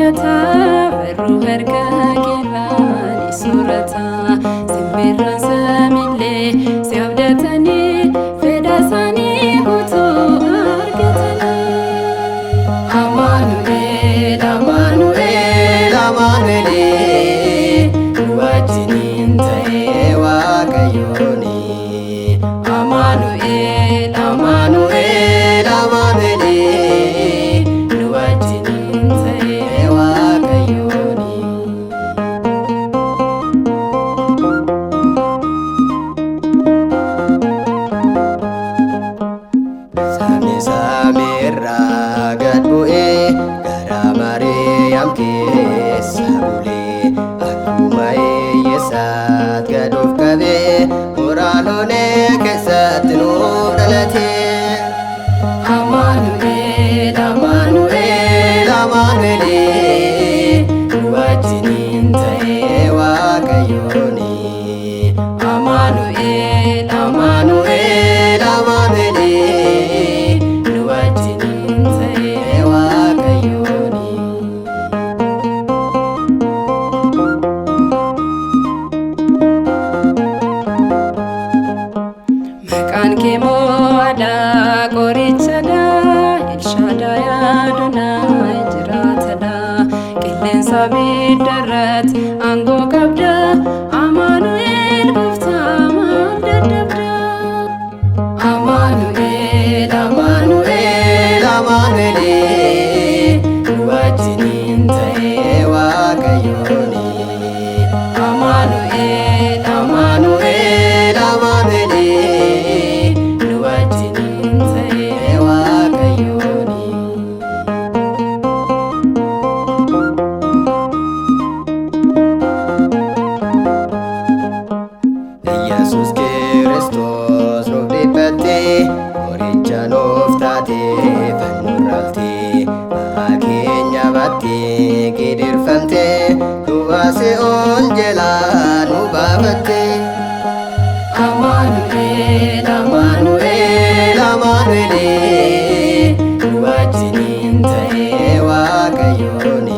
abdata barru harka keerraan soorata simbirroon samillee si abdatanii fedha isaanii guutuu argatanii. Amaanu'eel Amaanu'eel Amaanu'eel nu wajjiniin ta'ee Waaqayyooni. Amaanu'eel Amaanu'eel Amaanu'eel nu wajjiniin ta'ee Waaqayyooni. Samiirraa gad bu'ee gara Maariyaam keessa bulee akkuma hiyyeessaat gad of qabee moraalolee keessatti nuuf dhalatee. Amaanu'eel Amaanu'eel Amaanu'eel nu wajjiniin ta'ee Waaqayyooni. Amaanu'eel Amaanu'eel Amaanu'eel nu wajjiniin ta'ee Waaqayyooni. Maqaan kee mo'aadhaa qorichadhaa Elshaadaay Adonaayi jiraatadhaa qilleensa abiddarratti aangoo qabda Amaanu'eel gooftaa maal dadhabda. Amaanu'eel Amaanu'eel Amaanu'eel nu wajjiniin ta'ee Waaqayyooni. Amaanu'eel Amaanu'eel Amaanu'eel nu wajjiniin ta'ee Waaqayyooni. Yesuus Kiristoos nuuf dhiphattee qoricha nuuf taatee fannurraaltee ba'aa keenya baattee gidirfamtee du'a Se'ool jalaa nu baafattee. Amaanu'eel Amaanu'eel Amaanu'eel nu wajjiniin ta'ee Waaqayyooni.